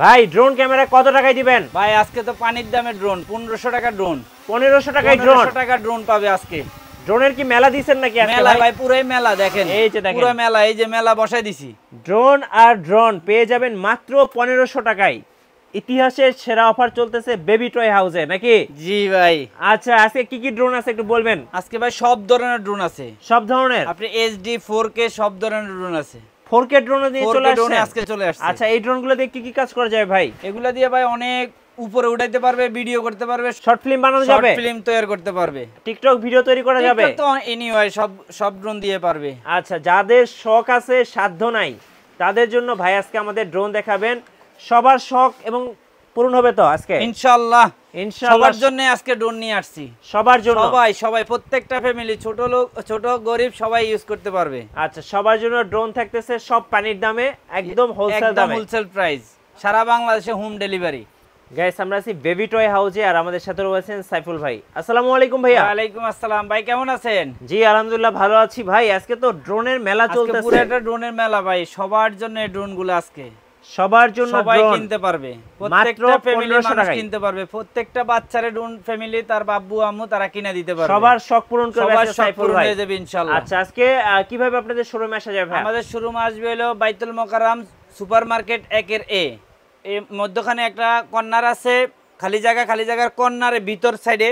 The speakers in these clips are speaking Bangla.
ভাই ড্রোন ক্যামেরা কত টাকায় দিবেন? ভাই আজকে তো পানির দামে ড্রোন 1500 টাকা ড্রোন। 1500 টাকায় ড্রোন? 1500 টাকা ড্রোন পাবে আজকে। ড্রোনের কি মেলা দিবেন নাকি আজকে? মেলা ভাই, পুরোই মেলা দেখেন। এই যে দেখেন পুরো মেলা, এই যে মেলা বসাই দিছি। ড্রোন আর ড্রোন পেয়ে যাবেন মাত্র 1500 টাকায়। ইতিহাসের সেরা অফার চলতেছে বেবি টয় হাউসে নাকি? জি ভাই। আচ্ছা আজকে কি কি ড্রোন আছে একটু বলবেন? আজকে ভাই সব ধরনের ড্রোন আছে। সব ধরনের? আপনি HD 4K সব ধরনের ড্রোন আছে। 4K ড্রোন দিয়ে চলে আসছে আজকে চলে আসছে। আচ্ছা এই ড্রোনগুলো দিয়ে কি কি কাজ করা যায় ভাই? এগুলা দিয়ে ভাই অনেক উপরে উঠাইতে পারবে, ভিডিও করতে পারবে, শর্ট ফিল্ম বানানো যাবে, শর্ট ফিল্ম তৈরি করতে পারবে, টিকটক ভিডিও তৈরি করা যাবে। টিকটক তো এনিওয়ে সব ড্রোন দিয়ে পারবে। আচ্ছা যাদের শখ আছে সাধ্য নাই তাদের জন্য ভাই আজকে আমাদের ড্রোন দেখাবেন। সবার শখ এবং পূরণ হবে তো আজকে ইনশাআল্লাহ। ইনশাআল্লাহ সবার জন্য আজকে ড্রোন নিয়ে আসছি। সবার জন্য? সবাই প্রত্যেকটা ফ্যামিলি, ছোট লোক ছোট গরিব সবাই ইউজ করতে পারবে। আচ্ছা সবার জন্য ড্রোন থাকতেছে সব পানির দামে, একদম হোলসেল দামে, হোলসেল প্রাইস, সারা বাংলাদেশে হোম ডেলিভারি। গাইস আমরা আছি বেবি টয় হাউসে আর আমাদের সাথে রয়েছেন সাইফুল ভাই। আসসালামু আলাইকুম ভাইয়া। ওয়ালাইকুম আসসালাম ভাই, কেমন আছেন? জি আলহামদুলিল্লাহ ভালো আছি ভাই। আজকে তো ড্রোনের মেলা চলতেছে, পুরো একটা ড্রোনের মেলা ভাই। সবার জন্য এই ড্রোনগুলো আজকে সবার জন্য সবাই কিনতে পারবে, প্রত্যেকটা ফ্যামিলি মানুষ কিনতে পারবে, প্রত্যেকটা বাচ্চারে ড্রোন ফ্যামিলি তার বাব্বু আম্মু তারা কিনে দিতে পারবে। সবার শখ পূরণ করবে আজকে সাইফুল ভাই, হয়ে যাবে ইনশাআল্লাহ। আচ্ছা আজকে কিভাবে আপনাদের শোরুমে আসা যাবে ভাই? আমাদের শোরুম আসবে হলো বাইতুল মোকাররম সুপারমার্কেট 1 এর এ। এই মধ্যখানে একটা কর্নার আছে, খালি জায়গার কর্নারে ভিতর সাইডে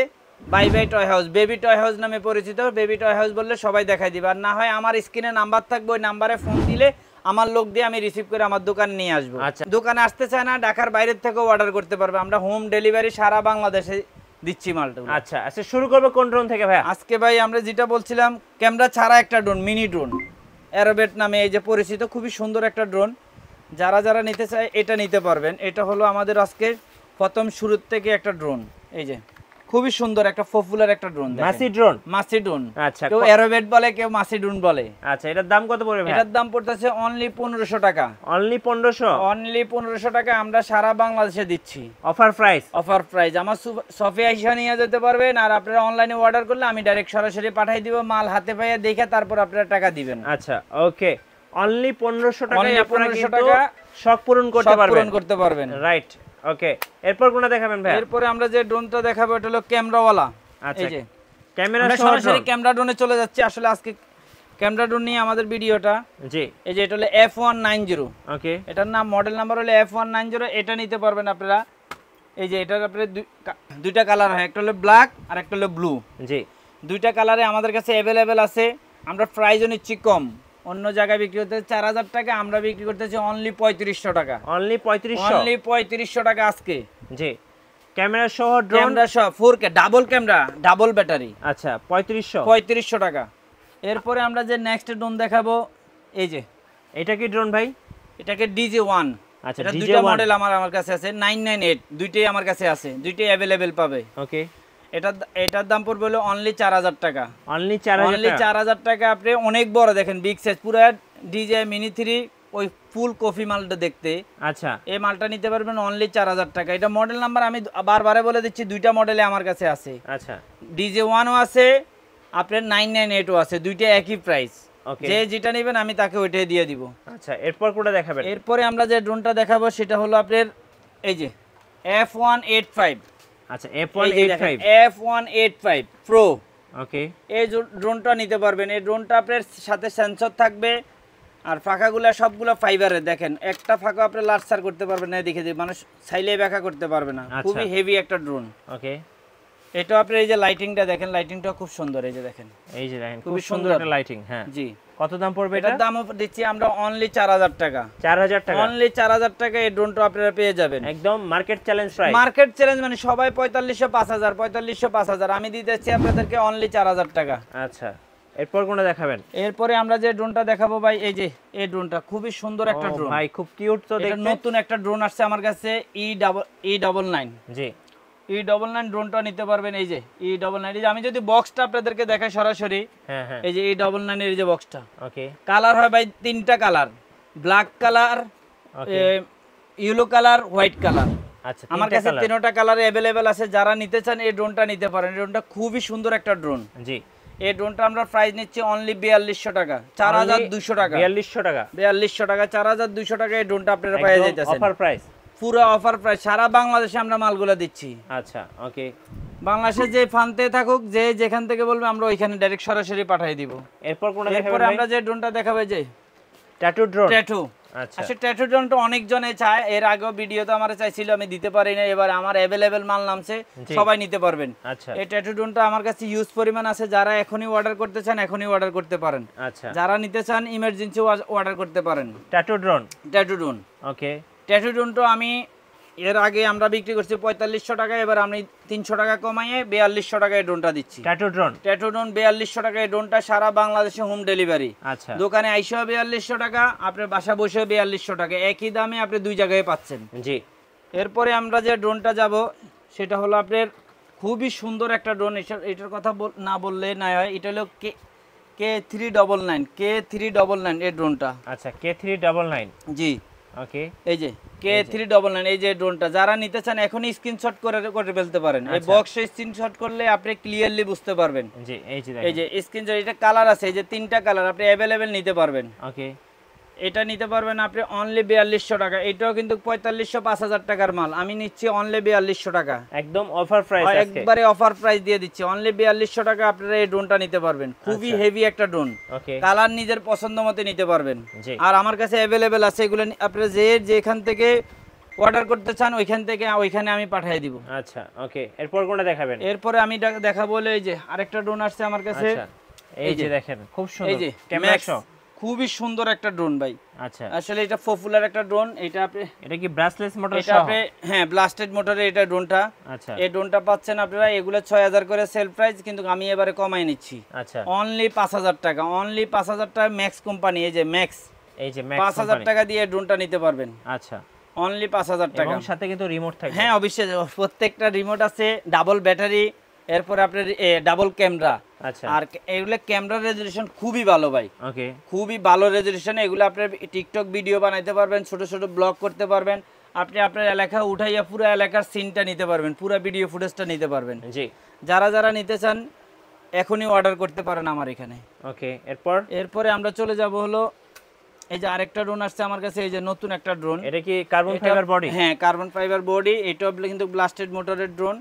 by toy house, baby toy house নামে পরিচিত। বেবি টয় হাউস বললে সবাই দেখাই দিবে। আর না হয় আমার স্ক্রিনে নাম্বার থাকবে, ওই নাম্বারে ফোন দিলে আমার লোক দিয়ে আমি রিসিভ করে আমার দোকানে নিয়ে আসবো। আচ্ছা দোকানে আসতে চায় না, ঢাকার বাইরের থেকেও অর্ডার করতে পারবে। আমরা হোম ডেলিভারি সারা বাংলাদেশে দিচ্ছি মালটা। আচ্ছা আচ্ছা শুরু করব কোন ড্রোন থেকে ভাই? আজকে ভাই আমরা যেটা বলছিলাম, ক্যামেরা ছাড়া একটা ড্রোন, মিনি ড্রোন, অ্যারোবেট নামে এই যে পরিচিত, খুবই সুন্দর একটা ড্রোন। যারা নিতে চায় এটা নিতে পারবেন। এটা হলো আমাদের আজকে প্রথম শুরু থেকে একটা ড্রোন, এই যে খুবই সুন্দর একটা পপুলার একটা ড্রোন, মাসি ড্রোন। আচ্ছা কেউ অ্যারোবেট বলে, কেউ মাসি ড্রোন বলে। আচ্ছা এটার দাম কত পড়বে ভাই? এটার দাম পড়তেছে অনলি 1500 টাকা। অনলি 1500? অনলি 1500 টাকা আমরা সারা বাংলাদেশে দিচ্ছি। Offer price? Offer price. আমার শপে এসে নিয়ে যেতে পারবেন, আর আপনারা অনলাইনে অর্ডার করলে আমি ডাইরেক্ট সরাসরি পাঠিয়ে দিব, মাল হাতে পাইয়া দেখে তারপর আপনারা টাকা দিবেন। আচ্ছা ওকে, অনলি 1500 টাকায় আপনারা কিন্তু শখ পূরণ করতে পারবেন। রাইট ওকে, এরপর কোনটা দেখাবেন ভাই? এরপর আমরা যে ড্রোনটা দেখাবো এটা হলো ক্যামেরাওয়ালা। আচ্ছা এই যে ক্যামেরা সহ সরাসরি ক্যামেরা ড্রোনে চলে যাচ্ছে। আসলে আজকে ক্যামেরা ড্রোন নিয়ে আমাদের ভিডিওটা। জি এই যে এটা হলো F190। ওকে, এটার নাম, মডেল নাম্বার হলো F190। এটা নিতে পারবেন আপনারা। এই যে এটার আপনাদের দুইটা কালার হয়, একটা হলো ব্ল্যাক আর একটা হলো ব্লু। জি দুইটা কালারে আমাদের কাছে অ্যাভেলেবেল আছে। আমরা প্রাইসও নিচ্ছি কম, অন্য জায়গায় বিক্রি করতে 4000 টাকা, আমরা বিক্রি করতেছি অনলি 3500 টাকা। অনলি 3500 টাকা আজকে। জি ক্যামেরা সহ ড্রোন, ক্যামেরা সহ 4K double camera, double battery. আচ্ছা 3500 টাকা। এরপরে আমরা যে নেক্সট ড্রোন দেখাবো, এই যে এটা কি ড্রোন ভাই? এটাকে DJ1। আচ্ছা এটা দুইটা মডেল আমার কাছে আছে, 998, দুইটাই আমার কাছে আছে, দুইটাই अवेलेबल পাবে। ওকে, এটার দাম পড়বে হলো অনলি 4000 টাকা। অনলি 4000 টাকা। আপনি অনেক বড় দেখেন, বিগ সাইজ, পুরো DJI Mini 3 ওই ফুল কফি মালটা দেখতে। আচ্ছা এই মালটা নিতে পারবেন অনলি 4000 টাকা। এটা মডেল নাম্বার আমি বারবারে বলে দিচ্ছি, দুইটা মডেলে আমার কাছে আছে। আচ্ছা DJ1ও আছে, আপনার 998ও আছে, দুইটা একই প্রাইস। যে যেটা নেবেন আমি তাকে ওইটাই দিয়ে দিব। আচ্ছা এরপর কোনটা দেখাবেন? এরপরে আমরা যে ড্রোনটা দেখাবো সেটা হলো আপনার এই যে F185। আচ্ছা F185 Pro। ওকে, এই ড্রোনটা নিতে পারবেন। এই ড্রোনটা আপনার সাথে সেন্সর থাকবে, আর ফাঁকাগুলো সবগুলো ফাইবারের। দেখেন একটা ফাঁকা আপনি লার্সার করতে পারবেন না, দেখে দিয়ে মানুষ চাইলে ব্যাখ্যা করতে পারবে না। খুবই হেভি একটা ড্রোন। ওকে, এটা আপনার এই যে লাইটিংটা দেখেন, লাইটিংটা খুব সুন্দর। এই যে দেখেন, এই যে দেখেন খুব সুন্দর একটা লাইটিং। হ্যাঁ জি। কত দাম পড়বে এটা? দাম দিচ্ছি আমরা অনলি 4000 টাকা। 4000 টাকা, অনলি 4000 টাকা এই ড্রোনটা আপনারা পেয়ে যাবেন। একদম market challenge price. Market challenge মানে সবাই 4500 5000 আমি দিতেছি আপনাদেরকে অনলি 4000 টাকা। আচ্ছা এরপর কোনটা দেখাবেন? এরপরে আমরা যে ড্রোনটা দেখাবো ভাই, এই যে এই ড্রোনটা খুবই সুন্দর একটা ড্রোন ভাই, খুব কিউট তো দেখতে। নতুন একটা ড্রোন আসছে আমার কাছে, E99। জি E99 ড্রোনটা নিতে পারবেন। এই যে E99, এই যে আমি যদি বক্সটা আপনাদেরকে দেখাই সরাসরি, হ্যাঁ হ্যাঁ, এই যে E99 এর যে বক্সটা। ওকে, কালার হয় ভাই তিনটা colour, black colour, yellow colour, white colour. আচ্ছা আমার কাছে তিনটা কালারে अवेलेबल আছে। যারা নিতে চান এই ড্রোনটা নিতে পারেন। এই ড্রোনটা খুবই সুন্দর একটা ড্রোন। জি এই ড্রোনটা আমরা প্রাইস নিচ্ছি অনলি 4200 টাকা। 4200 টাকা, 4200 টাকা, 4200 টাকা, 4200 টাকা এই ড্রোনটা আপনারা পেয়ে যাইতেছেন। অফার প্রাইস, পুরো অফার প্রাইস, সারা বাংলাদেশে আমরা মালগুলো দিচ্ছি। আচ্ছা ওকে, বাংলাদেশে যে ফানতে থাকুক, যে যেখান থেকে বলবে আমরা ওইখানে ডাইরেক্ট সরাসরি পাঠিয়ে দিব। এরপর কোনটা দেখাবেন? এরপর আমরা যে ড্রোনটা দেখাবে, যে ট্যাটু ড্রোন। ট্যাটু। আচ্ছা, ট্যাটু ড্রোনটা অনেকজনে চায়, এর আগেও ভিডিওতে আমার চাইছিল, আমি দিতে পারি না, এবার আমার অ্যাভেলেবেল মাল নামছে, সবাই নিতে পারবেন। আচ্ছা, এই ট্যাটু ড্রোনটা আমার কাছে ইউজ পরিমাণ আছে, যারা এখনই অর্ডার করতে চান এখনই অর্ডার করতে পারেন। আচ্ছা, যারা নিতে চান ইমার্জেন্সি অর্ডার করতে পারেন। Tattoo drone. ট্যাটু ড্রোন, ওকে। ট্যাটু ড্রোনটা আমি এর আগে আমরা বিক্রি করছি 4500 টাকা, এবার আমি 300 টাকা কমাইয়ে 4200 টাকায় ড্রোনটা দিচ্ছি। Tattoo drone. ট্যাটু ড্রোন 4200 টাকায় ড্রোনটা, সারা বাংলাদেশে হোম ডেলিভারি। আচ্ছা, দোকানে আইসা 4200 টাকা, আপনার বাসা বসে 4200 টাকা, একই দামে আপনি দুই জায়গায় পাচ্ছেন। জি। এরপরে আমরা যে ড্রোনটা যাব সেটা হলো আপনার খুবই সুন্দর একটা ড্রোন, এটার কথা না বললে না হয়। এটা হলো K399 K399 এই ড্রোনটা। আচ্ছা, K399। জি ওকে, এই যে K399 এই যে ড্রোনটা, যারা নিতে চান এখনই স্ক্রিনশট করে ফেলতে পারেন। এই বক্সে স্ক্রিনশট করলে আপনি ক্লিয়ারলি বুঝতে পারবেন। জি, এই যে স্ক্রিনশট, এটা কালার আছে, এই যে 3টা কালার আপনি অ্যাভেলেবেল নিতে পারবেন। ওকে, এটা নিতে পারবেন আপনি অনলি 4200 টাকা। এটাও কিন্তু 4500 5000 টাকার মাল, আমি নিচ্ছি অনলি 4200 টাকা, একদম অফার প্রাইস। একবারে অফার প্রাইস দিয়ে দিচ্ছি, অনলি 4200 টাকা আপনারা এই ড্রোনটা নিতে পারবেন। খুবই হেভি একটা ড্রোন, ওকে, কালার নিজের পছন্দ মতো নিতে পারবেন। জি। আর আমার কাছে অ্যাভেলেবেল আছে, এগুলো আপনারা যেখান থেকে অর্ডার করতে চান ওইখানে আমি পাঠিয়ে দিব। আচ্ছা ওকে, এরপর কোনটা দেখাবেন? এরপরে আমি দেখাবো এই যে আরেকটা ড্রোন আসছে আমার কাছে। আচ্ছা, এই যে দেখেন খুব সুন্দর, এই যে ক্যামেরা সহ খুবই সুন্দর একটা ড্রোন ভাই। আচ্ছা, আসলে এটা পপুলার একটা ড্রোন। এটা কি ব্রাসলেস মোটর এটা সহ? আপনি হ্যাঁ, ব্লাস্টেড মোটরে এটা ড্রোনটা। আচ্ছা, এই ড্রোনটা পাচ্ছেন আপনারা, এগুলো 6000 করে সেল প্রাইস, কিন্তু আমি এবারে কমাই নিচ্ছি। আচ্ছা, অনলি 5000 টাকা, অনলি 5000 টাকা। ম্যাক্স কোম্পানি, এই যে ম্যাক্স, এই যে ম্যাক্স 5000 টাকা দিয়ে ড্রোনটা নিতে পারবেন। আচ্ছা, অনলি 5000 টাকা। এবং সাথে কিন্তু রিমোট থাকবে। হ্যাঁ অবশ্যই, প্রত্যেকটা রিমোট আছে, ডাবল ব্যাটারি, এরপর আপনার ডাবল ক্যামেরা। আচ্ছা, আর এগুলো ক্যামেরা রেজোলিউশন খুবই ভালো ভাই, ওকে, খুবই ভালো রেজোলিউশন। এগুলো আপনার টিকটক ভিডিও বানাইতে পারবেন, ছোট ছোট ব্লগ করতে পারবেন, আপনি আপনার এলাকা উঠাইয়া পুরো এলাকার সিনটা নিতে পারবেন, পুরো ভিডিও ফুটেজটা নিতে পারবেন। জি। যারা নিতে চান এখনই অর্ডার করতে পারেন আমার এখানে। ওকে, এরপরে আমরা চলে যাব হলো এই যে আরেকটা ড্রোন আসছে আমার কাছে, এই যে নতুন একটা ড্রোন। এটা কি কার্বন ফাইবার বডি? হ্যাঁ, কার্বন ফাইবার বডি। এটাও কিন্তু ব্লাস্টেড মোটরের ড্রোন।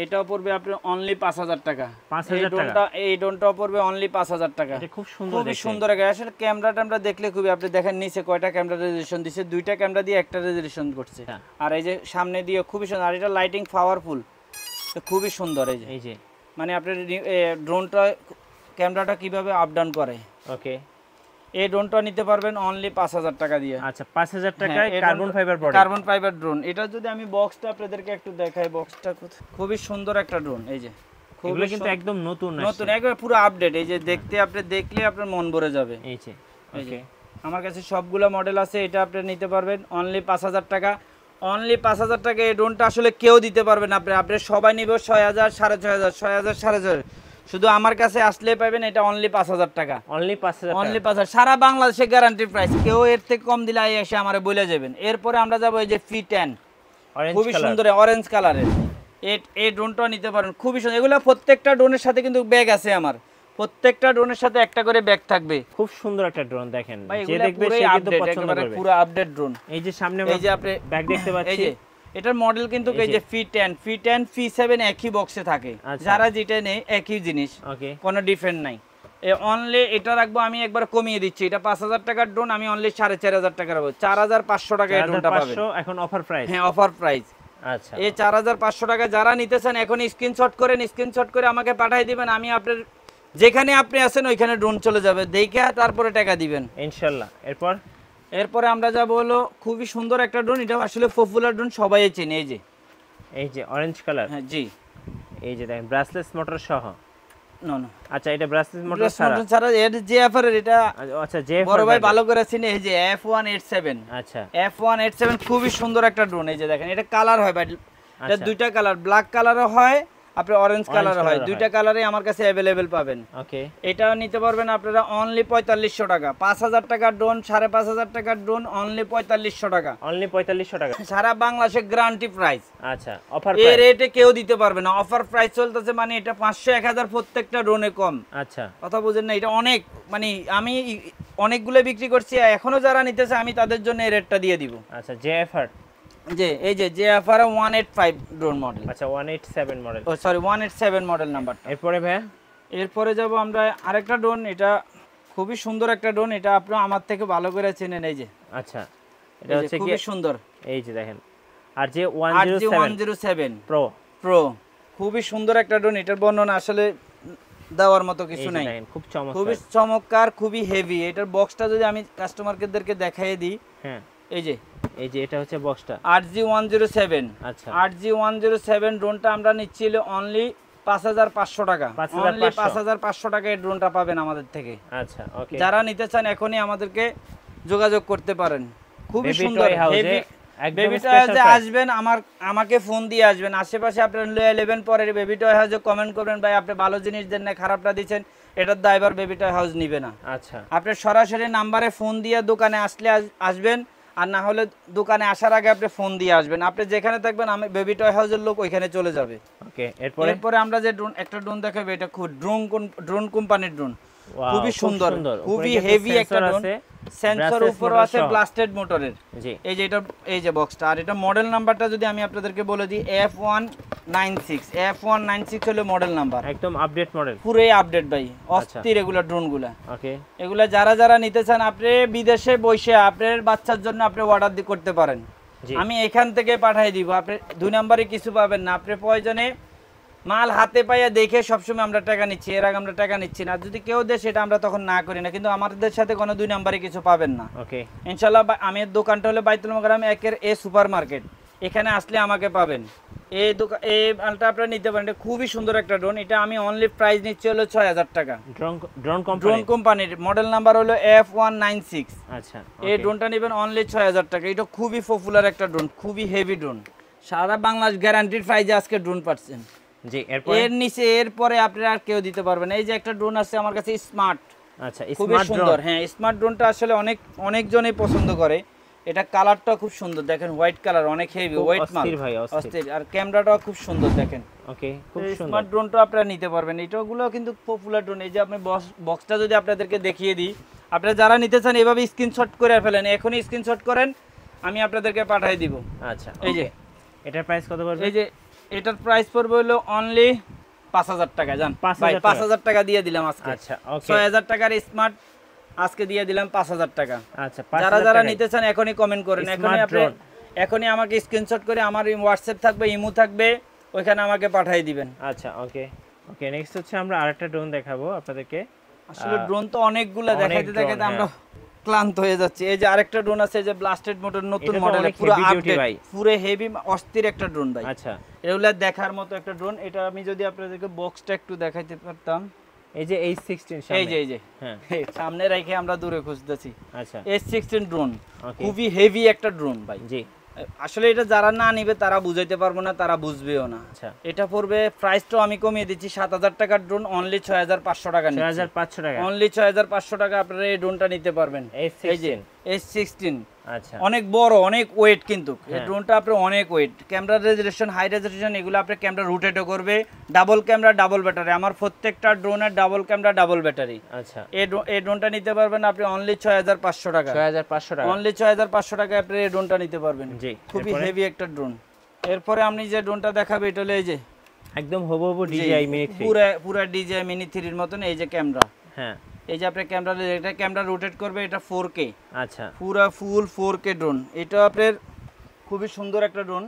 এটাও পড়বে আপনি অনলি 5000 টাকা। 5000 টাকা এই ড্রোনটাও পড়বে অনলি 5000 টাকা। এটা খুব সুন্দর, খুবই সুন্দর। আসলে ক্যামেরাটা আমরা দেখলে খুবই, আপনি দেখেন নিচে কয়টা ক্যামেরা রেজোলিউশন দিছে, 2টা ক্যামেরা দিয়ে একটা রেজোলিউশন করছে। আর এই যে সামনে দিয়ে খুবই সুন্দর, আর এটা লাইটিং পাওয়ারফুল, খুবই সুন্দর। এই যে মানে আপনার ড্রোনটা ক্যামেরাটা কিভাবে আপ ডাউন করে। ওকে, এই ড্রোনটা নিতে পারবেন অনলি 5000 টাকা দিয়ে। আচ্ছা, 5000 টাকায় carbon fibre body, carbon fibre drone. এটা যদি আমি বক্সটা আপনাদেরকে একটু দেখাই, বক্সটা খুবই সুন্দর একটা ড্রোন। এই যে এগুলো কিন্তু একদম নতুন, একবার পুরো আপডেট। এই যে আপনি দেখলে আপনার মন ভরে যাবে। এই যে ওকে, আমার কাছে সবগুলো মডেল আছে, এটা আপনি নিতে পারবেন অনলি 5000 টাকা। অনলি 5000 টাকা এই ড্রোনটা আসলে কেউ দিতে পারবে না। আপনি সবাই নিবে 6000 6500 6000 6500, শুধু আমার কাছে আসলে পাবেন এটা অনলি 5000 টাকা। অনলি 5000, সারা বাংলাদেশে গ্যারান্টি প্রাইস, কেউ এর থেকে কম দিলে এসে আমারে বলে যাবেন। এরপরে আমরা যাবো এই যে ফি10, খুবই সুন্দর অরেঞ্জ কালারের। এই ড্রোনটা নিতে পারেন, খুবই সুন্দর। এগুলো প্রত্যেকটা ড্রোনের সাথে কিন্তু ব্যাগ আছে আমার, প্রত্যেকটা ড্রোনের সাথে একটা করে ব্যাগ থাকবে। খুব সুন্দর একটা ড্রোন, দেখেন যে দেখবে সে কিন্তু পছন্দ করবে। পুরো আপডেট ড্রোন। এই যে সামনে এই যে আপনি ব্যাগ দেখতে পাচ্ছেন, এই যে এটার মডেল কিন্তু এই যে ফি10 ফি7 একই বক্সে থাকে, যারা যেটা নেই একই জিনিস, ওকে, কোনো ডিফারেন্ট নাই। অনলি এটা রাখবো আমি একবার কমিয়ে দিচ্ছি, এটা 5000 টাকার ড্রোন, আমি অনলি 4500 টাকা রাখবো। 4500 টাকা এই ড্রোনটা পাবেন এখন অফার প্রাইস। হ্যাঁ, অফার প্রাইস। আচ্ছা, এই 4500 টাকা যারা নিতে চান এখন স্ক্রিনশট করে আমাকে পাঠিয়ে দিবেন। আমি আপনার যেখানে আপনি আছেন ওইখানে ড্রোন চলে যাবে, দেখে তারপরে টাকা দিবেন ইনশাআল্লাহ। এরপরে আমরা যাব হলো খুবই সুন্দর একটা ড্রোন, এটা আসলে পপুলার ড্রোন, সবাই চেনে। এই যে অরেঞ্জ কালার। হ্যাঁ জি, এই যে দেখেন ব্রাসলেস মোটর সহ। না আচ্ছা, এটা ব্রাসলেস মোটর ছাড়া এর জেএফআর এর, এটা আচ্ছা জেএফআর বড় ভাই ভালো করে চিনে। এই যে F187, আচ্ছা F187 খুবই সুন্দর একটা ড্রোন। এই যে দেখেন এটা কালার হয় ভাই, এটা দুইটা কালার, ব্ল্যাক কালারও হয় আপনার অরেঞ্জ কালারও হয়, দুইটা কালারে আমার কাছে अवेलेबल পাবেন। ওকে, এটাও নিতে পারবেন আপনারা অনলি 4500 টাকা। 5000 টাকার ড্রোন, 5500 টাকার ড্রোন অনলি 4500 টাকা। অনলি 4500 টাকা, সারা বাংলাদেশে গ্যারান্টি প্রাইস। আচ্ছা, অফার প্রাইস, এই রেটে কেউ দিতে পারবে না। অফার প্রাইস চলতেছে, মানে এটা 500 1000 প্রত্যেকটা ড্রোনে কম। আচ্ছা, কথা বুঝেন না, এটা অনেক, মানে আমি অনেকগুলো বিক্রি করছি, এখনো যারা নিতেছে আমি তাদের জন্য এই রেটটা দিয়ে দিব। আচ্ছা, জেএফআর জি এই যে জেএফআর 185 ড্রোন মডেল। আচ্ছা 187 মডেল, ও সরি 187 মডেল নাম্বারটা। এরপরে ভাইয়া এরপরে যাব আমরা আরেকটা ড্রোন, এটা খুবই সুন্দর একটা ড্রোন, এটা আপনি আমার থেকে ভালো করে চেনেন। এই যে আচ্ছা এটা হচ্ছে কি খুবই সুন্দর, এই যে দেখেন RJ 107 প্রো প্রো, খুবই সুন্দর একটা ড্রোন। এটার বর্ণনা আসলে দেওয়ার মতো কিছু নাই, খুব চমৎকার, খুবই চমৎকার, খুবই হেভি। এটার বক্সটা যদি আমি কাস্টমারদেরকে দেখাই দিই, হ্যাঁ এই যে এটা হচ্ছে বক্সটা RG 107। আচ্ছা RG 107 ড্রোনটা আমরা নিচ্ছিল অনলি 5500 টাকা, অনলি 5500 টাকা এই ড্রোনটা পাবেন আমাদের থেকে। আচ্ছা ওকে, যারা নিতে চান এখনই আমাদেরকে যোগাযোগ করতে পারেন। খুবই সুন্দর হেভি। বেবি টয় আসবেন, আমাকে ফোন দিয়ে আসবেন। আশেপাশে আপনার 11 পরে বেবি টয় হাউসে কমেন্ট করবেন, ভাই আপনি ভালো জিনিস দেন না, খারাপটা দিচ্ছেন, এটার দায়ভার বেবি টয় হাউস নিবে না। আচ্ছা আপনি সরাসরি নাম্বারে ফোন দিয়ে দোকানে আসলে আসবেন, আর না হলে দোকানে আসার আগে আপনি ফোন দিয়ে আসবেন। আপনি যেখানে থাকবেন আমি বেবি টয় হাউসের লোক ওইখানে চলে যাবে। ওকে এরপরে আমরা যে ড্রোন, একটা ড্রোন দেখাবো, এটা খুব ড্রোন কোম্পানির ড্রোন, খুবই সুন্দর, খুবই হেভি একটা ড্রোন। সেন্সর উপর আছে ব্লাস্টেড মোটরের। জি এই যে এটা, এই যে বক্সটা, আর এটা মডেল নাম্বারটা যদি আমি আপনাদেরকে বলে দিই F196 হলো মডেল নাম্বার, একদম আপডেট মডেল, পুরোই আপডেট ভাই, অস্থির এগুলা ড্রোনগুলা। ওকে এগুলা যারা নিতে চান আপনি বিদেশে বসে আপনার বাচ্চার জন্য আপনি অর্ডার করতে পারেন, আমি এখান থেকে পাঠিয়ে দিব। আপনি 2 নম্বরে কিছু পাবেন না, আপনি প্রয়োজনে মাল হাতে পাইয়া দেখে সবসময় আমরা টাকা নিচ্ছি, এর আগে আমরা টাকা নিচ্ছি না। যদি কেউ দেয় সেটা আমরা তখন না করি না, কিন্তু আমাদের সাথে কোনো 2 নম্বরে কিছু পাবেন না। ওকে ইনশাআল্লাহ। আমি দোকানটা হলো বাইতুল মোকাররম 1-এর A সুপার মার্কেট, এখানে আসলে আমাকে পাবেন। এই মালটা আপনারা নিতে পারেন, এটা খুবই সুন্দর একটা ড্রোন। এটা আমি অনলি প্রাইস নিচ্ছি হলো 6000 টাকা। ড্রোন কোম্পানির মডেল নাম্বার হলো F196। আচ্ছা এই ড্রোনটা নেবেন অনলি 6000 টাকা। এটা খুবই পপুলার একটা ড্রোন, খুবই হেভি ড্রোন, সারা বাংলাদেশ গ্যারান্টিড প্রাইসে আজকে ড্রোন পাচ্ছেন। জি এর নিচে এরপরে আপনারা আর কেউ দিতে পারবেন। এই যে একটা ড্রোন আছে আমার কাছে স্মার্ট, আচ্ছা খুবই সুন্দর। হ্যাঁ স্মার্ট ড্রোনটা আসলে অনেকজনই পছন্দ করে। এটা কালারটা খুব সুন্দর, দেখেন হোয়াইট কালার, অনেক হেভি ওয়েট মাল, অস্থির। আর ক্যামেরাটাও খুব সুন্দর দেখেন। ওকে খুব সুন্দর স্মার্ট ড্রোনটা আপনারা নিতে পারবেন। এটাগুলো কিন্তু পপুলার ড্রোন। এই যে আপনি বক্সটা যদি আপনাদেরকে দেখিয়ে দিই, আপনারা যারা নিতে চান এভাবে স্ক্রিনশট করে ফেলেন, এখনই স্ক্রিনশট করেন, আমি আপনাদেরকে পাঠিয়ে দিব। আচ্ছা এই যে এটার প্রাইস কত পড়বে? এই যে এটার প্রাইস পড়বে হলো অনলি 5000 টাকা। জান ভাই 5000 টাকা দিয়ে দিলাম আজকে। আচ্ছা ওকে 6000 টাকার স্মার্ট আজকে দিয়ে দিলাম 5000 টাকা। আচ্ছা যারা নিতে চান এখনই কমেন্ট করেন, এখনই আমাকে স্ক্রিনশট করে, আমার হোয়াটসঅ্যাপ থাকবে, ইমো থাকবে, ওইখানে আমাকে পাঠিয়ে দিবেন। আচ্ছা ওকে নেক্সট হচ্ছে আমরা আরেকটা ড্রোন দেখাবো আপনাদেরকে। আসলে ড্রোন তো অনেকগুলা দেখাইতে আমরা ক্লান্ত হয়ে যাচ্ছে। এই যে আরেকটা ড্রোন আছে, যে ব্লাস্টেড মোটর, নতুন মডেল, পুরো আপডেট, পুরো হেভি অস্থির একটা ড্রোন ভাই। আচ্ছা এগুলা দেখার মতো একটা ড্রোন। এটা আমি যদি আপনাদেরকে বক্সটা একটু দেখাইতে পারতাম, এই যে H16 সামনে, এই যে হ্যাঁ সামনে রেখে আমরা দূরে খুঁজতেছি। আচ্ছা H16 ড্রোন খুবই হেভি একটা ড্রোন ভাই। জি আসলে এটা যারা না নিবে তারা বুঝাইতে পারবো না, তারা বুঝবেও না। আচ্ছা এটা পড়বে, প্রাইসটাও আমি কমিয়ে দিচ্ছি, 7000 টাকার ড্রোন অনলি 6500 টাকা, 6500 টাকা, অনলি 6500 টাকা আপনারা এই ড্রোনটা নিতে পারবেন। এই যে H16 আচ্ছা অনেক বড়, অনেক ওয়েট, কিন্তু এই ড্রোনটা আপনার অনেক weight. Camera resolution, high resolution, এগুলো আপনার ক্যামেরা রোটেটও করবে। ডাবল ক্যামেরা, ডাবল ব্যাটারি, আমার প্রত্যেকটা ড্রোনের ডাবল ক্যামেরা, ডাবল ব্যাটারি। আচ্ছা এই ড্রোনটা নিতে পারবেন আপনি অনলি 6500 টাকা, 6500 টাকা, অনলি 6500 টাকা আপনি এই ড্রোনটা নিতে পারবেন। জি খুবই হেভি একটা ড্রোন। এরপরে আমি যে ড্রোনটা দেখাবো এটা হলো এই যে একদম হুবহু DJI Mini 3, পুরো DJI Mini 3 এর মতন। এই যে ক্যামেরা, হ্যাঁ এই যে আপনি ক্যামেরা রোটেট করবে, এটা 4K। আচ্ছা পুরো ফুল 4K ড্রোন। এটা আপনার খুবই সুন্দর একটা ড্রোন।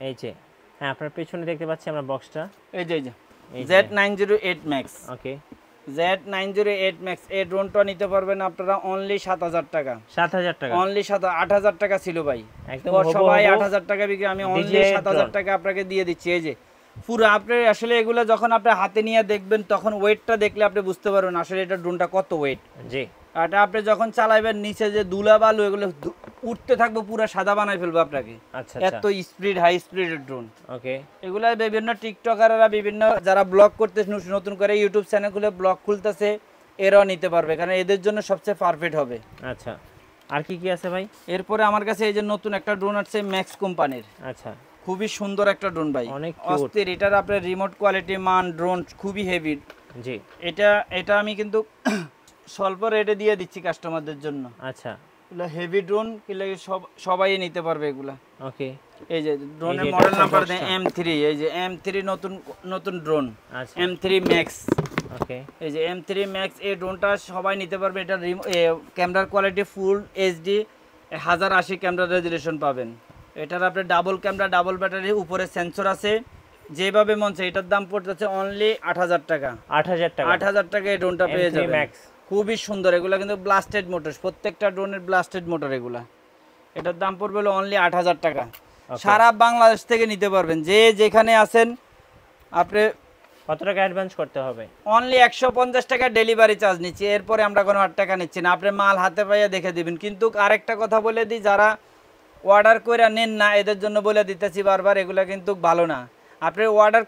এই যে হ্যাঁ আপনার পেছনে দেখতে পাচ্ছি আমরা বক্সটা, এই যে Z908 Max। ওকে Z908 Max এই ড্রোনটা নিতে পারবেন আপনারা অনলি 7000 টাকা, 7000 টাকা, অনলি 8000 টাকা ছিল ভাই, একদম সবাই 8000 টাকা বিক্রি, আমি অনলি 7000 টাকা আপনাকে দিয়ে দিচ্ছি। এই যে পুরো আপনি আসলে এগুলো যখন আপনি হাতে নিয়ে দেখবেন তখন ওয়েটটা দেখলে আপনি বুঝতে পারবেন আসলে এটা ড্রোনটা কত ওয়েট। জি এটা আপনি যখন চালাবেন নিচে যে ধুলা বালু এগুলো উঠতে থাকবে, পুরো সাদা বানাই ফেলবে আপনাকে। আচ্ছা এত স্পিড, হাই স্পিডের ড্রোন। ওকে এগুলা বিভিন্ন টিকটকাররা, বিভিন্ন যারা ব্লগ করতেছে নতুন করে ইউটিউব চ্যানেল খুলে ব্লগ খুলতেছে, এরাও নিতে পারবে, কারণ এদের জন্য সবচেয়ে পারফেক্ট হবে। আচ্ছা আর কি কি আছে ভাই? এরপরে আমার কাছে এই যে নতুন একটা ড্রোন আছে ম্যাক্স কোম্পানির। আচ্ছা খুবই সুন্দর একটা ড্রোন ভাই, অনেক অস্থির। এটার আপনার রিমোট কোয়ালিটি মান, ড্রোন খুবই হেভি। জি এটা আমি কিন্তু স্বল্প রেটে দিয়ে দিচ্ছি কাস্টমারদের জন্য। আচ্ছা এগুলো হেভি ড্রোন, সবাই নিতে পারবে এগুলা। ওকে এই যে ড্রোনের মডেল নাম্বার দেন M3, এই যে M3 নতুন ড্রোন, M3 Max। ওকে, এই যে M3 Max, এই ড্রোনটা সবাই নিতে পারবে। এটা ক্যামেরার quality full HD 1080 camera resolution পাবেন। এটার আপনি ডাবল ক্যামেরা, ডাবল ব্যাটারি, উপরে সেন্সর আছে, যেভাবে মন চায়। এটার দাম পড়তেছে অনলি 8000 টাকা। 8000 টাকা এই ড্রোনটা পেয়ে যাবেন। খুবই সুন্দর, এগুলা কিন্তু ব্লাস্টেড মোটর, প্রত্যেকটা ড্রোনের ব্লাস্টেড মোটর এগুলা। এটার দাম পড়বে হলো অনলি 8000 টাকা। সারা বাংলাদেশ থেকে নিতে পারবেন, যে যেখানে আছেন। আপনি কত টাকা অ্যাডভান্স করতে হবে? অনলি 150 টাকা ডেলিভারি চার্জ নিচ্ছি, এরপরে আমরা কোনো 8 টাকা নিচ্ছি না। আপনি মাল হাতে পাইয়া দেখে দিবেন। কিন্তু আরেকটা কথা বলে দিই, যারা অর্ডার করে নেন না, এদের জন্য বলে দিতেছি বারবার, এগুলা কিন্তু ভালো না। আপনি অর্ডার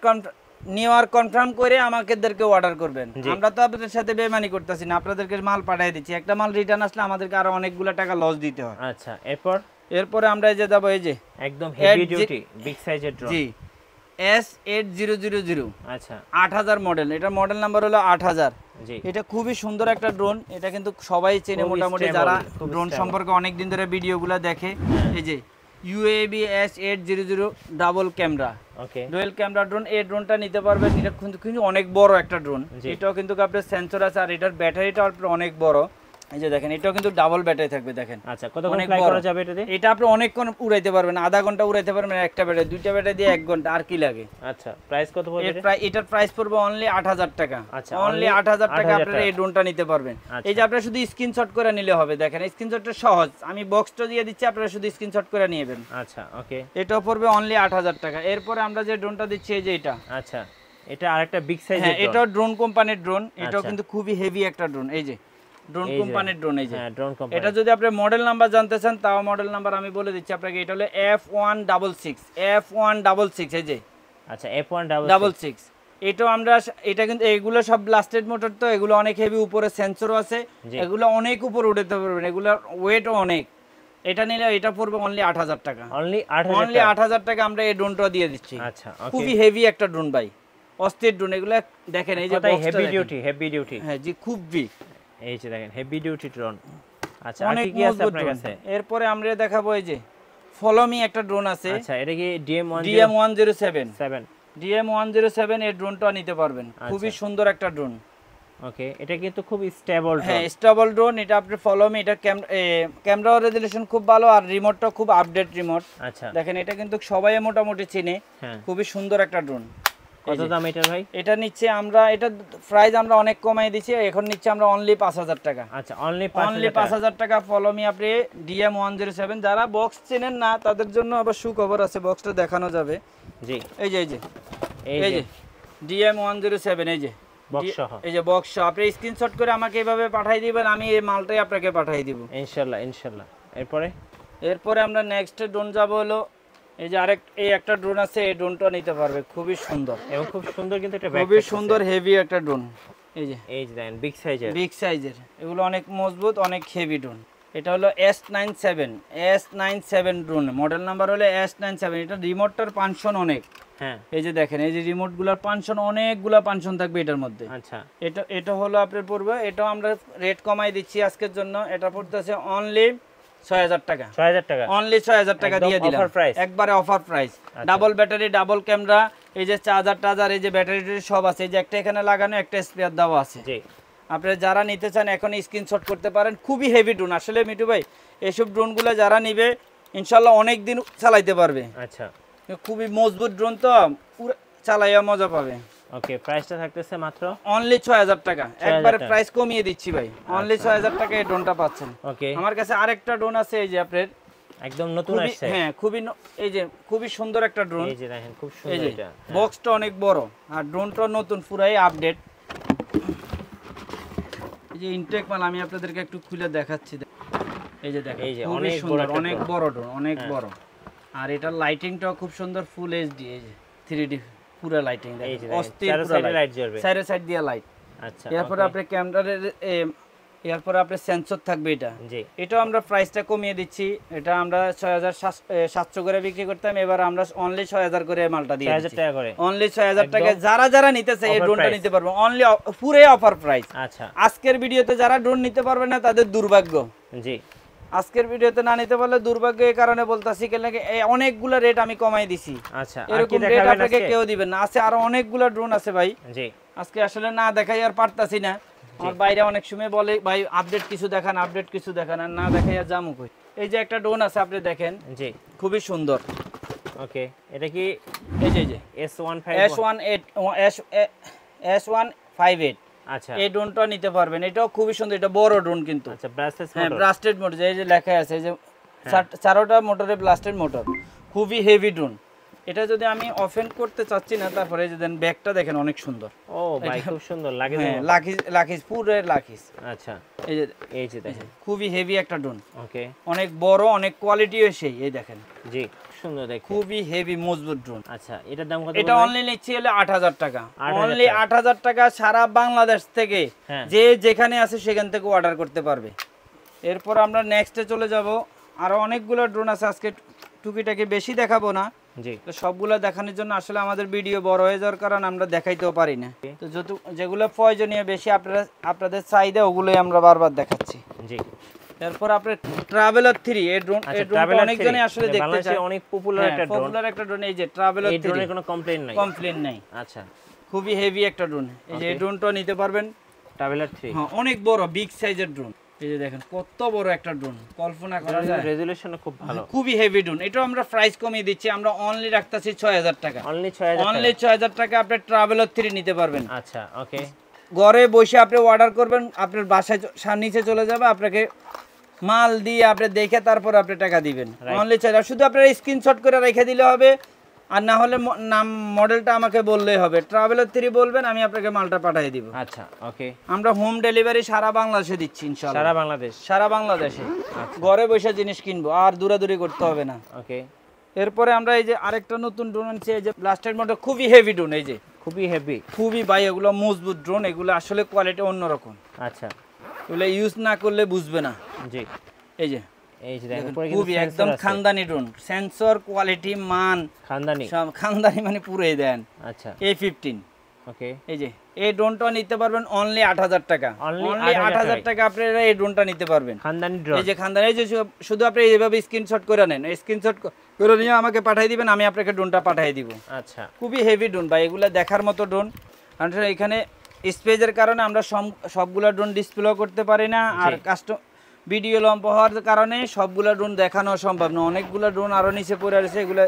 নেওয়ার কনফার্ম করে আমাদেরকে অর্ডার করবেন। আমরা তো আপনাদের সাথে বেমানি করতেছি না, আপনাদেরকে মাল পাঠিয়ে দিচ্ছি। একটা মাল রিটার্ন আসলে আমাদেরকে আরো অনেকগুলো টাকা লস দিতে হয়। আচ্ছা, এরপরে আমরা এই যে যাব, এই যে একদম হেভি ডিউটি বিগ সাইজের ড্রোন, জি S8000। আচ্ছা, 8000 মডেল, এটা মডেল নাম্বার হলো 8000। জি, এটা খুবই সুন্দর একটা ড্রোন। এটা কিন্তু সবাই চেনে মোটামুটি, যারা ড্রোন সম্পর্কে অনেক দিন ধরে ভিডিওগুলো দেখে। এই যে UAV S800 ডাবল ক্যামেরা, ওকে, ডুয়েল ক্যামেরা ড্রোন। এই ড্রোনটা নিতে পারবেন। এটা কিন্তু অনেক বড় একটা ড্রোন। এটাও কিন্তু আপনার সেন্সর আছে, আর এটার ব্যাটারিটা অনেক বড়। এই যে দেখেন, এটাও কিন্তু ডাবল ব্যাটারি থাকবে। দেখেন আচ্ছা, কতক্ষণ ফ্লাই করা যাবে এটাতে? এটা আপনি অনেকক্ষণ উড়াইতে পারবেন, আধা ঘন্টা উড়াইতে পারবেন একটা ব্যাটারি, দুইটা ব্যাটারি দিয়ে 1 ঘন্টা, আর কি লাগে। আচ্ছা, প্রাইস কত পড়বে? এটার প্রাইস পড়বে অনলি 8000 টাকা। আচ্ছা, অনলি 8000 টাকা আপনারা এই ড্রোনটা নিতে পারবেন। এই যে আপনারা শুধু স্ক্রিনশট করে নিলে হবে। দেখেন স্ক্রিনশটটা সহজ, আমি বক্সটা দিয়ে দিচ্ছি, আপনারা শুধু স্ক্রিনশট করে নিয়ে নেবেন। আচ্ছা, ওকে, এটাও পড়বে অনলি 8000 টাকা। এরপরে আমরা যে ড্রোনটা দিচ্ছি, এই যে এটা, আচ্ছা, এটা আরেকটা বিগ সাইজের ড্রোন। এটাও ড্রোন কোম্পানির ড্রোন। এটাও কিন্তু খুবই হেভি একটা ড্রোন। এই যে ড্রোন কোম্পানির ড্রোন। এই যে ড্রোন কোম্পানি। এটা যদি আপনি মডেল নাম্বার জানতে চান, তাও মডেল নাম্বার আমি বলে দিচ্ছি আপনাকে। এটা হলো F166। এই যে আচ্ছা, F166। এটাও আমরা, এটা কিন্তু এগুলো সব ব্লাস্টেড মোটর, তো এগুলো অনেক হেভি, উপরে সেন্সরও আছে, এগুলো অনেক উপরে উঠাতে পারবেন, এগুলোর ওয়েটও অনেক। এটা নিলে এটা পড়বে অনলি 8000 টাকা। অনলি 8000 টাকা আমরা এই ড্রোনটা দিয়ে দিচ্ছি। আচ্ছা, খুবই হেভি একটা ড্রোন ভাই, অস্থির ড্রোন। এগুলো দেখেন, এই যে হেভি ডিউটি। হ্যাঁ জি, খুবই। এই যে দেখেন হেভি ডিউটি ড্রোন। আচ্ছা, অনেক কি আছে আপনার কাছে? এরপরে আমরা দেখাবো, এই যে ফলো মি একটা ড্রোন আছে। আচ্ছা, এটা কি DM107 এই ড্রোনটা নিতে পারবেন। খুবই সুন্দর একটা ড্রোন। ওকে, এটা কিন্তু খুব স্টেবল ড্রোন। হ্যাঁ, স্টেবল ড্রোন। এটা আপনি ফলো মি, এটা ক্যামেরা রেজোলিউশন খুব ভালো, আর রিমোটটা খুব আপডেট রিমোট। আচ্ছা, দেখেন এটা কিন্তু সবাই মোটামুটি চিনে। খুবই সুন্দর একটা ড্রোন। কত দাম এটার ভাই? এটা নিচ্ছে আমরা, এটা প্রাইস আমরা অনেক কমাই দিচ্ছি, এখন নিচ্ছে আমরা অনলি 5000 টাকা। আচ্ছা, অনলি 5000 টাকা। ফলো মি আপনি DM107। যারা বক্স চেনেন না তাদের জন্য আবার সুখবর আছে, বক্সটা দেখানো যাবে। জি, এই যে DM107, এই যে বক্স সহ, এই যে বক্স সহ। আপনি স্ক্রিনশট করে আমাকে এইভাবে পাঠিয়ে দিবেন, আমি এই মালটাই আপনাকে পাঠিয়ে দিব ইনশাআল্লাহ। এরপরে আমরা নেক্সট ড্রোন যাব হলো, এই যে এই একটা ড্রোন আছে, এই ড্রোনটা নিতে পারবে। খুবই সুন্দর, এবং খুব সুন্দর কিন্তু এটা খুবই সুন্দর হেভি একটা ড্রোন। এই যে দেখেন বিগ সাইজের, এগুলো অনেক মজবুত, অনেক হেভি ড্রোন। এটা হলো S97 ড্রোন, মডেল নাম্বার হলো S97। এটা রিমোটটার ফাংশন অনেক। হ্যাঁ, এই যে দেখেন, এই যে রিমোট গুলার ফাংশন, অনেকগুলা ফাংশন থাকবে এটার মধ্যে। আচ্ছা, এটা হলো আপনার পড়বে, এটাও আমরা রেট কমাই দিচ্ছি আজকের জন্য। এটা পড়তেছে অনলি 6000 টাকা। অনলি 6000 টাকা দিয়ে দিলাম, একবারে offer price. Double battery, double camera, এই যে চার্জার, এই যে ব্যাটারি সব আছে। এই যে একটা এখানে লাগানো, একটা স্পেয়ার দেওয়া আছে। আপনারা যারা নিতে চান এখন স্ক্রিনশট করতে পারেন। খুবই হেভি ড্রোন আসলে মিঠু ভাই, এইসব ড্রোনগুলো যারা নিবে ইনশাল্লাহ অনেক দিন চালাইতে পারবে। আচ্ছা, খুবই মজবুত ড্রোন, তো পুরো চালাইয়া মজা পাবে। ওকে, প্রাইসটা থাকতেছে মাত্র অনলি 6000 টাকা। একবারে প্রাইস কমিয়ে দিচ্ছি ভাই, অনলি 6000 টাকা এই ড্রোনটা পাচ্ছেন। ওকে, আমার কাছে আরেকটা ড্রোন আছে, এই যে আপনার একদম নতুন আসছে। হ্যাঁ, এই যে খুবই সুন্দর একটা ড্রোন। এই যে দেখেন খুব সুন্দর, এটা বক্সটা অনেক বড়, আর ড্রোনটা নতুন, পুরাই আপডেট। এই যে ইনটেক মাল আমি আপনাদেরকে একটু খুলে দেখাচ্ছি। এই যে দেখেন, খুবই সুন্দর, অনেক বড় ড্রোন, অনেক বড়। আর এটার লাইটিংটাও খুব সুন্দর, ফুল HD, এই যে 3D পুরো লাইটিং, অস্থির পুরো লাইট জ্বলবে, সাইড দিয়ে লাইট। আচ্ছা, এরপরে আপনি এরপরে আপনার সেন্সর থাকবে। এটাও আমরা প্রাইসটা কমিয়ে দিচ্ছি। এটা আমরা 6700 করে বিক্রি করতাম, এবার আমরা অনলি 6000 করে মালটা দিয়ে দিচ্ছি। 6000 টাকা করে, অনলি 6000 টাকা। যারা নিতে চায় এই ড্রোনটা নিতে পারবে, অনলি পুরো অফার প্রাইস। আচ্ছা, আজকের ভিডিওতে যারা ড্রোন নিতে পারবে না তাদের দুর্ভাগ্য। আজকের ভিডিওতে না নিতে পারলে দুর্ভাগ্য এই কারণে বলতাছি কেন অনেকগুলো রেট আমি কমাই দিছি। আচ্ছা, এরকম রেট আপনাকে কেউ দিবেন না। আছে আরো অনেকগুলো ড্রোন আছে ভাই। জি, আজকে আসলে না দেখাই আর পারতাছি না। আমার বাইরে অনেক সময় বলে ভাই আপডেট কিছু দেখান, আপডেট কিছু দেখান, আর না দেখাই আর জামু কই। এই যে একটা ড্রোন আছে আপনি দেখেন, জি খুবই সুন্দর। ওকে, এটা কি এই যে S158। আচ্ছা, এই ড্রোনটা নিতে পারবেন, এটাও খুবই সুন্দর, এটা বড় ড্রোন কিন্তু। আচ্ছা, ব্লাস্টেড মোটর, এই যে লেখা আছে, এই যে চারোটা মোটরে ব্লাস্টেড মোটর, খুবই হেভি ড্রোন। এটা যদি আমি ওপেন করতে চাচ্ছি না, তারপরে এই যে দেন ব্যাগটা দেখেন অনেক সুন্দর। ও ভাই খুব সুন্দর লাগে, লাকিস পুরো লাকিস। আচ্ছা, এই যে দেখেন খুবই হেভি একটা ড্রোন। ওকে, অনেক বড়, অনেক কোয়ালিটিও সেই, এই দেখেন জি সুন্দর দেখে, খুবই হেভি মজবুত ড্রোন। আচ্ছা, এটার দাম কত? এটা অনলি নিচ্ছি হলো 8000 টাকা, অনলি 8000 টাকা। সারা বাংলাদেশ থেকে যে যেখানে আছে সেখান থেকে অর্ডার করতে পারবে। এরপর আমরা নেক্সটে চলে যাব। আরো অনেকগুলো ড্রোন আছে, আজকে টুকিটাকে বেশি দেখাবো না। জি, তো সবগুলো দেখানোর জন্য আসলে আমাদের ভিডিও বড় হয়ে যাওয়ার কারণে আমরা দেখাইতেও পারি না। তো যেগুলো প্রয়োজনীয় বেশি আপনাদের চাহিদা, ওগুলোই আমরা বারবার দেখাচ্ছি। জি, এরপর আপনি ট্রাভেলার 3, এই ড্রোন অনেকজনই আসলে দেখতে চায়, অনেক পপুলার একটা ড্রোন। এই যে ট্রাভেলার 3, এই ড্রোনের কোনো কমপ্লেইন নাই। আচ্ছা, খুবই হেভি একটা ড্রোন। এই যে এই ড্রোনটা নিতে পারবেন, ট্রাভেলার 3। হ্যাঁ, অনেক বড়, বিগ সাইজের ড্রোন। এই যে দেখেন কত বড় একটা ড্রোন, কল্পনা করা যায়। রেজোলিউশন খুব ভালো, খুবই হেভি ড্রোন। এটা আমরা প্রাইস কমিয়ে দিচ্ছি, আমরা অনলি রাখতাছি 6000 টাকা। অনলি 6000 টাকা আপনি ট্রাভেলার 3 নিতে পারবেন। আচ্ছা, ওকে, ঘরে বসে আপনি অর্ডার করবেন, আপনার বাসায় নিচে চলে যাবে, আপনাকে মাল দিয়ে আপনি দেখে তারপর আপনি টাকা দিবেন। অনলি 6000, শুধু আপনার স্ক্রিনশট করে রেখে দিলে হবে, আর না হলে নাম মডেলটা আমাকে বললেই হবে। ট্রাভেলার 3 বলবেন, আমি আপনাকে মালটা পাঠিয়ে দিব। আচ্ছা, ওকে, আমরা হোম ডেলিভারি সারা বাংলাদেশে দিচ্ছি ইনশাআল্লাহ। সারা বাংলাদেশে ঘরে বসে জিনিস কিনবো, আর দূরাদূরি করতে হবে না। ওকে, এরপরে আমরা এই যে আরেকটা নতুন ড্রোন আনছি, এই যে ব্লাস্টেড মডেল, খুবই হেভি ড্রোন। এই যে খুবই ভাই, এগুলো মজবুত ড্রোন, এগুলো আসলে কোয়ালিটি অন্যরকম। আচ্ছা, এগুলো ইউজ না করলে বুঝবে না। জি, এই যে খুবই একদম খানদানি ড্রোন, সেন্সর কোয়ালিটি মান খানদানি মানে পুরোই দেন। আচ্ছা, A15। ওকে, এই যে এই ড্রোনটা নিতে পারবেন অনলি 8000 টাকা। অনলি 8000 টাকা আপনারা এই ড্রোনটা নিতে পারবেন, খানদানি ড্রোন। এই যে খানদানি, এই যে শুধু আপনি এইভাবে স্ক্রিনশট করে নেন, স্ক্রিনশট করে নিয়ে আমাকে পাঠিয়ে দিবেন, আমি আপনাকে ড্রোনটা পাঠিয়ে দিব। আচ্ছা, খুবই হেভি ড্রোন ভাই, এগুলো দেখার মতো ড্রোন। কারণ এখানে স্পেসের কারণে আমরা সবগুলো ড্রোন ডিসপ্লে করতে পারি না, আর ভিডিও লম্বা হওয়ার কারণে সবগুলো ড্রোন দেখানো সম্ভব না। অনেকগুলো ড্রোন আরো নিচে পড়ে আছে, এগুলো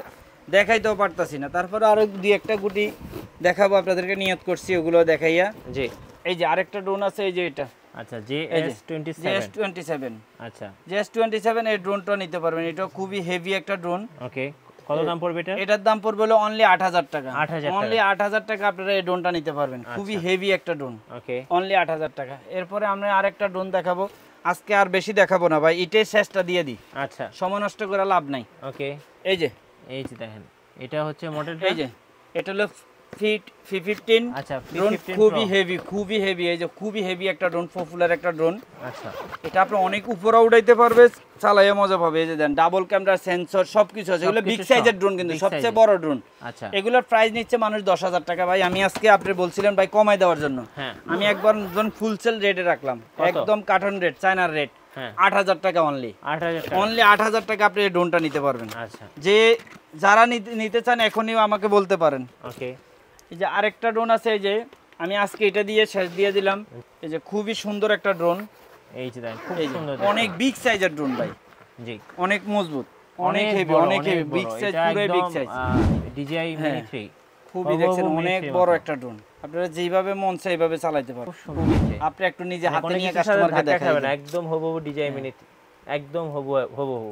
দেখাইতেও পারতাছি না। তারপরে আরো দুই একটা গুটি দেখাবো আপনাদেরকে, নিয়ত করছি ওগুলো দেখাইয়া। জি, এই যে আরেকটা ড্রোন আছে, এই যে এটা। আচ্ছা, JS27। আচ্ছা, JS27 এই ড্রোনটা নিতে পারবেন, এটা খুবই হেভি একটা ড্রোন। ওকে, কত দাম পড়বে এটা? এটার দাম পড়বে হলো অনলি 8000 টাকা। অনলি 8000 টাকা আপনারা এই ড্রোনটা নিতে পারবেন, খুবই হেভি একটা ড্রোন। ওকে, অনলি 8000 টাকা। এরপরে আমরা আরেকটা ড্রোন দেখাবো, আজকে আর বেশি দেখাবো না ভাই, এটাই শেষটা দিয়ে দিই। আচ্ছা, সময় নষ্ট করে লাভ নাই। ওকে, এই যে দেখেন, এটা হচ্ছে মডেলটা, এই যে এটা হলো F15। আচ্ছা, ড্রোন খুবই হেভি, এই যে খুবই হেভি একটা ড্রোন, পপুলার একটা ড্রোন। আচ্ছা, এটা আপনি অনেক উপরে উড়াইতে পারবে, চালাইয়ে মজা পাবে। এই যে দেন ডাবল ক্যামেরা, সেন্সর সবকিছু আছে, এগুলো বিগ সাইজের ড্রোন, কিন্তু সবচেয়ে বড় ড্রোন। আচ্ছা, এগুলোর প্রাইস নিচ্ছে মানুষ 10000 টাকা। ভাই আমি আজকে আপনি বলছিলেন ভাই কমাই দেওয়ার জন্য, আমি একবার ফুল সেল রেটে রাখলাম, একদম কার্টন রেট, চায়নার রেট, 8000 টাকা। অনলি 8000 টাকা আপনি এই ড্রোনটা নিতে পারবেন। আচ্ছা, যে যারা নিতে চান এখনই আমাকে বলতে পারেন। ওকে, এই যে আরেকটা ড্রোন আছে, এই যে আমি আজকে এটা দিয়ে শেষ দিয়ে দিলাম। এই যে খুবই সুন্দর একটা ড্রোন, এই যে দেখেন খুব সুন্দর, অনেক বিগ সাইজের ড্রোন ভাই। জি, অনেক মজবুত, অনেক হেভি, বিগ সাইজ, পুরো বিগ সাইজ, DJI Mini 3। খুবই দেখছেন অনেক বড় একটা ড্রোন, আপনারা যেভাবে মন চায় এইভাবে চালাতে পারবেন। আপনি একটু নিজে হাতে নিয়ে কাস্টমারকে দেখাবেন, একদম হবহু DJI Mini, একদম হবহু।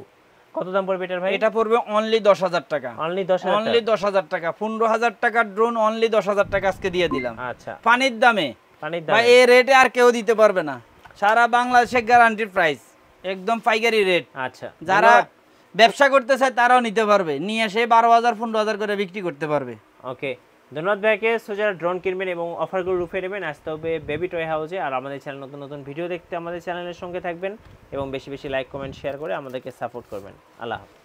কত দাম পড়বে এটার ভাই? এটা পড়বে অনলি 10000 টাকা। অনলি 10000 টাকা। 15000 টাকার ড্রোন অনলি 10000 টাকা আজকে দিয়ে দিলাম। আচ্ছা, পানির দামে ভাই, এই রেটে আর কেউ দিতে পারবে না। সারা বাংলাদেশে গ্যারান্টিড প্রাইস, একদম পাইকারি রেট। আচ্ছা, যারা ব্যবসা করতে চায় তারাও নিতে পারবে, নিয়ে এসে 12000 15000 করে বিক্রি করতে পারবে। ওকে, ধন্যবাদ ভাইকে। সো যারা ড্রোন কিনবেন এবং অফারগুলো রুফে নেবেন, আসতে হবে বেবি টয় হাউসে। আর আমাদের চ্যানেল নতুন ভিডিও দেখতে আমাদের চ্যানেলের সঙ্গে থাকবেন এবং বেশি লাইক, কমেন্ট, শেয়ার করে আমাদেরকে সাপোর্ট করবেন। আল্লাহ হাফেজ।